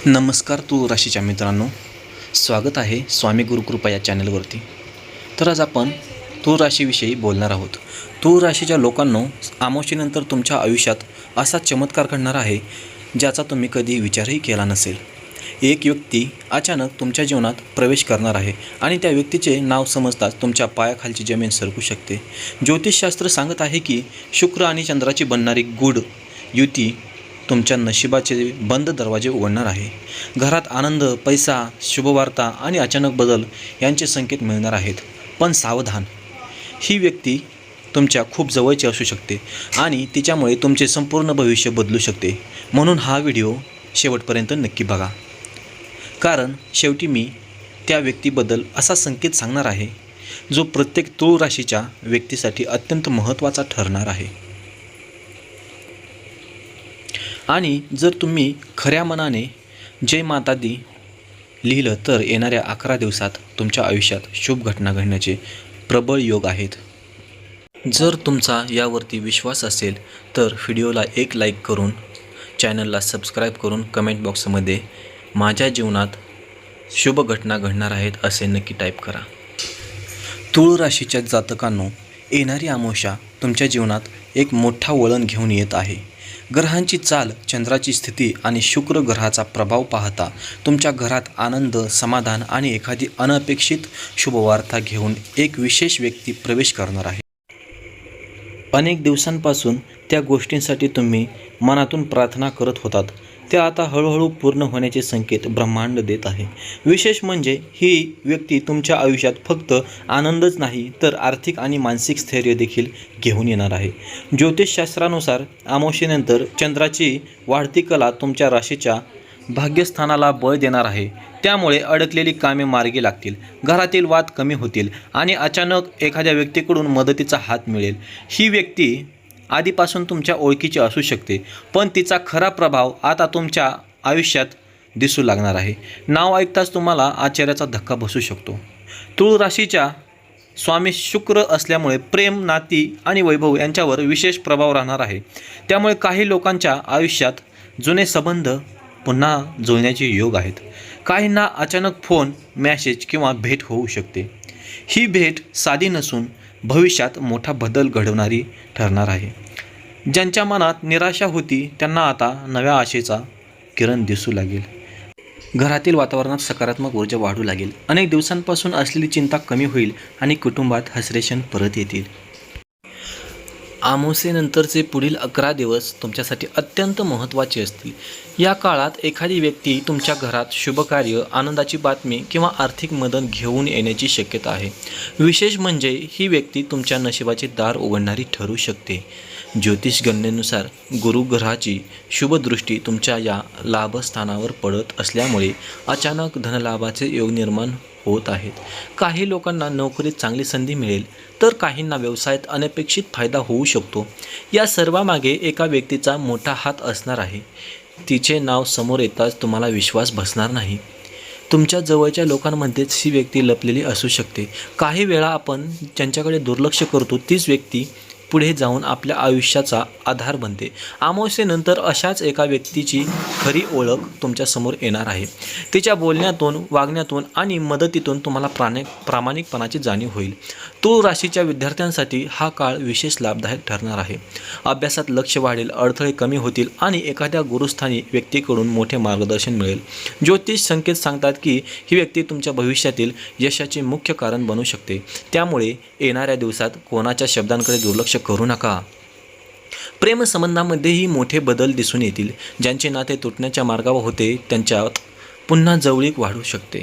नमस्कार तूळ राशीच्या मित्रांनो, स्वागत आहे स्वामी गुरुकृपा या चॅनलवरती। तर आज आपण तूळ राशीविषयी बोलणार आहोत। तूळ राशीच्या लोकांनो, अमावस्येनंतर तुमच्या आयुष्यात असा चमत्कार घडणार आहे ज्याचा तुम्ही कधी विचारही केला नसेल। एक व्यक्ती अचानक तुमच्या जीवनात प्रवेश करणार आहे आणि त्या व्यक्तीचे नाव समजताच तुमच्या पायाखालची जमीन सरकू शकते। ज्योतिषशास्त्र सांगत आहे की शुक्र आणि चंद्राची बनणारी गूढ युती तुमच्या नशिबाचे बंद दरवाजे उघडणार आहे। घरात आनंद, पैसा, शुभवार्ता आणि अचानक बदल यांचे संकेत मिळणार आहेत। पण सावधान, ही व्यक्ती तुमच्या खूप जवळची असू शकते आणि तिच्यामुळे तुमचे संपूर्ण भविष्य बदलू शकते। म्हणून हा व्हिडिओ शेवटपर्यंत नक्की बघा, कारण शेवटी मी त्या व्यक्तीबद्दल असा संकेत सांगणार आहे जो प्रत्येक तूळ राशीच्या व्यक्तीसाठी अत्यंत महत्त्वाचा ठरणार आहे। आणि जर तुम्ही खऱ्या मनाने जय माता दी लिहिलं तर येणाऱ्या 11 दिवसात तुमच्या आयुष्यात शुभ घटना घडण्याचे प्रबळ योग आहेत। जर तुमचा यावरती विश्वास असेल तर व्हिडिओला एक लाईक करून, चॅनलला सबस्क्राईब करून कमेंट बॉक्समध्ये माझ्या जीवनात शुभ घटना घडणार आहेत असे नक्की टाईप करा। तूळ राशीच्या जातकांनो, येणारी अमावस्या तुमच्या जीवनात एक मोठा वळण घेऊन येत आहे। ग्रहांची चाल, चंद्राची स्थिती आणि शुक्र ग्रहाचा प्रभाव पाहता तुमच्या घरात आनंद, समाधान आणि एखादी अनपेक्षित शुभवार्ता घेऊन एक विशेष व्यक्ती प्रवेश करणार आहे। अनेक दिवसांपासून त्या गोष्टींसाठी तुम्ही मनातून प्रार्थना करत होतात, त्या आता हळूहळू पूर्ण होण्याचे संकेत ब्रह्मांड देत आहे। विशेष म्हणजे ही व्यक्ती तुमच्या आयुष्यात फक्त आनंदच नाही तर आर्थिक आणि मानसिक स्थैर्य देखील घेऊन येणार आहे। ज्योतिषशास्त्रानुसार अमावस्येनंतर चंद्राची वाढती कला तुमच्या राशीच्या भाग्यस्थानाला बळ देणार आहे। त्यामुळे अडकलेली कामे मार्गी लागतील, घरातील वाद कमी होतील आणि अचानक एखाद्या व्यक्तीकडून मदतीचा हात मिळेल। ही व्यक्ती आधीपासून तुमच्या ओळखीची असू शकते, पण तिचा खरा प्रभाव आता तुमच्या आयुष्यात दिसू लागणार आहे। नाव ऐकताच तुम्हाला आश्चर्याचा धक्का बसू शकतो। तूळ राशीच्या स्वामी शुक्र असल्यामुळे प्रेम, नाती आणि वैभव यांच्यावर विशेष प्रभाव राहणार आहे। त्यामुळे काही लोकांच्या आयुष्यात जुने संबंध पुन्हा जुळण्याचे योग आहेत। काहींना अचानक फोन, मेसेज किंवा भेट होऊ शकते। ही भेट साधी नसून भविष्यात मोठा बदल घडवणारी ठरणार आहे। ज्यांच्या मनात निराशा होती त्यांना आता नव्या आशेचा किरण दिसू लागेल। घरातील वातावरणात सकारात्मक ऊर्जा वाढू लागेल। अनेक दिवसांपासून असलेली चिंता कमी होईल आणि कुटुंबात हसरेशन परत येतील। अमावस्येनंतरचे पुढील 11 दिवस तुमच्यासाठी अत्यंत महत्त्वाचे असतील। या काळात एखादी व्यक्ती तुमच्या घरात शुभकार्य, आनंदाची बातमी किंवा आर्थिक मदत घेऊन येण्याची शक्यता आहे। विशेष म्हणजे ही व्यक्ती तुमच्या नशिबाचे दार उघडणारी ठरू शकते। ज्योतिष गणनेनुसार गुरु ग्रहाची शुभदृष्टी तुमच्या या लाभस्थानावर पडत असल्यामुळे अचानक धनलाभाचे योग निर्माण होत आहेत। काही लोकांना नोकरीत चांगली संधी मिळेल तर काहींना व्यवसायात अनपेक्षित फायदा होऊ शकतो। या सर्वामागे एका व्यक्तीचा मोठा हात असणार आहे। तिचे नाव समोर येताच तुम्हाला विश्वास बसणार नाही। तुमच्या जवळच्या लोकांमध्येच ही व्यक्ती लपलेली असू शकते। काही वेळा आपण ज्यांच्याकडे दुर्लक्ष करतो तीच व्यक्ती पुढे जाऊन आपल्या आयुष्याचा आधार बनते। अमावस्येनंतर अशाच एका व्यक्तीची खरी ओळख तुमच्यासमोर येणार आहे। तिच्या बोलण्यातून, वागण्यातून आणि मदतीतून तुम्हाला प्रामाणिकपणाची जाणीव होईल। तूळ राशीच्या विद्यार्थ्यांसाठी हा काळ विशेष लाभदायक ठरणार आहे। अभ्यासात लक्ष वाढेल, अडथळे कमी होतील आणि एखाद्या गुरुस्थानी व्यक्तीकडून मोठे मार्गदर्शन मिळेल। ज्योतिष संकेत सांगतात की ही व्यक्ती तुमच्या भविष्यातील यशाचे मुख्य कारण बनू शकते। त्यामुळे येणाऱ्या दिवसात कोणाच्या शब्दांकडे दुर्लक्ष करू नका। प्रेमसंबंधामध्येही मोठे बदल दिसून येतील। ज्यांचे नाते तुटण्याच्या मार्गावर होते त्यांच्यात पुन्हा जवळीक वाढू शकते।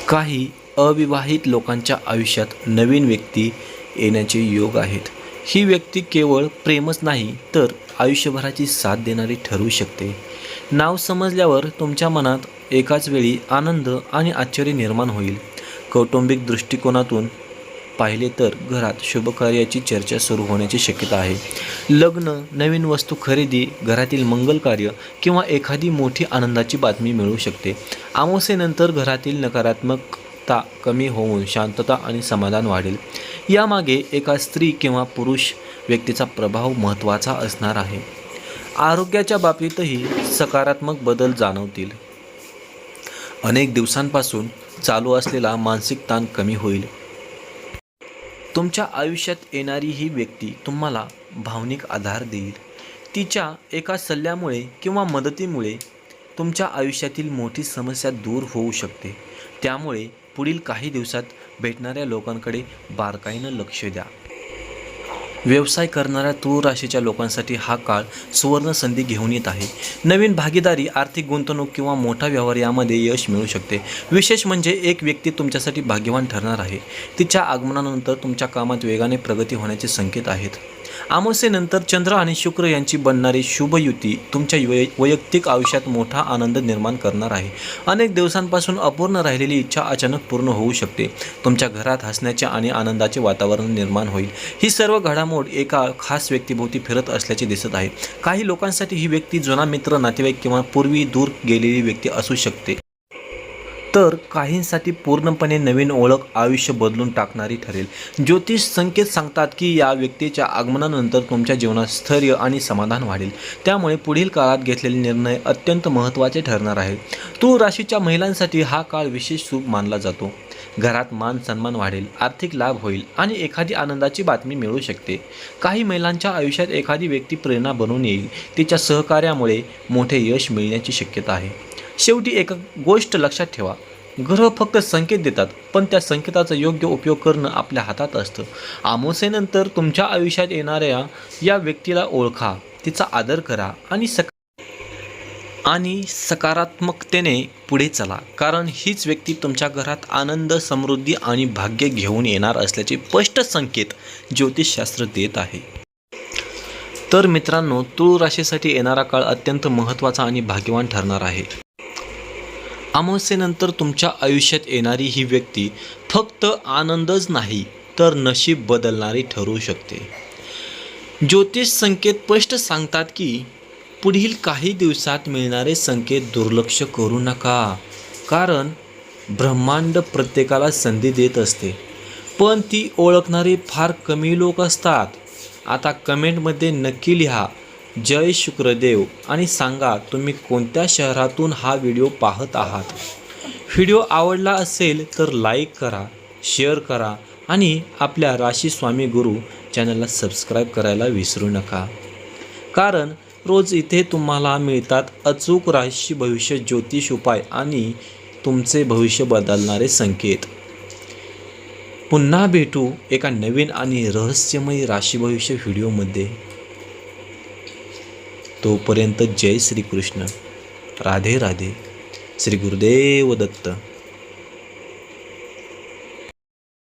काही अविवाहित लोकांच्या आयुष्यात नवीन व्यक्ती येण्याचे योग आहेत। ही व्यक्ती केवळ प्रेमच नाही तर आयुष्यभराची साथ देणारी ठरू शकते। नाव समजल्यावर तुमच्या मनात एकाच वेळी आनंद आणि आश्चर्य निर्माण होईल। कौटुंबिक दृष्टिकोनातून पाहिले तर घरात शुभकार्याची चर्चा सुरू होण्याची शक्यता आहे। लग्न, नवीन वस्तू खरेदी, घरातील मंगल कार्य किंवा एखादी मोठी आनंदाची बातमी मिळू शकते। अमावस्येनंतर घरातील नकारात्मकता कमी होऊन शांतता आणि समाधान वाढेल। यामागे एका स्त्री किंवा पुरुष व्यक्तीचा प्रभाव महत्त्वाचा असणार आहे। आरोग्याच्या बाबतीतही सकारात्मक बदल जाणवतील। अनेक दिवसांपासून चालू असलेला मानसिक ताण कमी होईल. तुमच्या आयुष्यात येणारी ही व्यक्ती तुम्हाला भावनिक आधार देईल. तिच्या एका सल्ल्यामुळे किंवा मदतीमुळे तुमच्या आयुष्यातील मोठी समस्या दूर होऊ शकते. त्यामुळे पुढील काही दिवसात भेटणाऱ्या लोकांकडे बारकाईनं लक्ष द्या. व्यवसाय करणाऱ्या तूळ राशीच्या लोकांसाठी हा काळ सुवर्ण संधी घेऊन येत आहे. नवीन भागीदारी, आर्थिक गुंतवणूक किंवा मोठा व्यवहार यामध्ये यश मिळू शकते. विशेष म्हणजे एक व्यक्ती तुमच्यासाठी भाग्यवान ठरणार आहे. तिच्या आगमनानंतर तुमच्या कामात वेगाने प्रगती होण्याचे संकेत आहेत. अमावस्येनंतर चंद्र आणि शुक्र यांची बनणारी शुभ युती तुमच्या वैयक्तिक आयुष्यात मोठा आनंद निर्माण करणार आहे. अनेक दिवसांपासून अपूर्ण राहिलेली इच्छा अचानक पूर्ण होऊ शकते. तुमच्या घरात हसण्याचे आणि आनंदाचे वातावरण निर्माण होईल. ही सर्व घडामोड एका खास व्यक्तीभोवती फिरत असल्याचे दिसत आहे. काही लोकांसाठी ही व्यक्ती जुना मित्र, नातेवाईक किंवा पूर्वी दूर गेलेली व्यक्ती असू शकते. तर काहींसाठी पूर्णपणे नवीन ओळख आयुष्य बदलून टाकणारी ठरेल. ज्योतिष संकेत सांगतात की या व्यक्तीच्या आगमनानंतर तुमच्या जीवनात स्थैर्य आणि समाधान वाढेल. त्यामुळे पुढील काळात घेतलेले निर्णय अत्यंत महत्त्वाचे ठरणार आहेत. तूळ राशीच्या महिलांसाठी हा काळ विशेष शुभ मानला जातो. घरात मान सन्मान वाढेल, आर्थिक लाभ होईल आणि एखादी आनंदाची बातमी मिळू शकते. काही महिलांच्या आयुष्यात एखादी व्यक्ती प्रेरणा बनून येईल. तिच्या सहकार्यामुळे मोठे यश मिळण्याची शक्यता आहे. शेवटी एक गोष्ट लक्षात ठेवा, ग्रह फक्त संकेत देतात, पण त्या संकेताचा योग्य उपयोग करणं आपल्या हातात असतं. अमावस्येनंतर तुमच्या आयुष्यात येणाऱ्या या व्यक्तीला ओळखा, तिचा आदर करा आणि सकारात्मकतेने पुढे चला, कारण हीच व्यक्ती तुमच्या घरात आनंद, समृद्धी आणि भाग्य घेऊन येणार असल्याचे स्पष्ट संकेत ज्योतिषशास्त्र देत आहे. तर मित्रांनो, तूळ राशीसाठी येणारा काळ अत्यंत महत्त्वाचा आणि भाग्यवान ठरणार आहे. अमावस्येनंतर तुमच्या आयुष्यात येणारी ही व्यक्ती फक्त आनंदच नाही तर नशीब बदलणारी ठरू शकते. ज्योतिष संकेत स्पष्ट सांगतात की पुढील काही दिवसात मिळणारे संकेत दुर्लक्ष करू नका, कारण ब्रह्मांड प्रत्येकाला संधी देत असते, पण ती ओळखणारे फार कमी लोक असतात. आता कमेंटमध्ये नक्की लिहा जय शुक्रदेव आणि सांगा तुम्ही कोणत्या शहरातून हा व्हिडिओ पाहत आहात. व्हिडिओ आवडला असेल तर लाईक करा, शेअर करा आणि आपल्या राशी स्वामी गुरु चॅनलला सबस्क्राईब करायला विसरू नका, कारण रोज इथे तुम्हाला मिळतात अचूक राशी भविष्य ज्योतिष उपाय आणि तुमचे भविष्य बदलणारे संकेत. पुन्हा भेटू एका नवीन आणि रहस्यमय राशी भविष्य व्हिडिओमध्ये. तोपर्यंत जय श्री कृष्ण, राधे राधे, श्री गुरुदेव दत्त.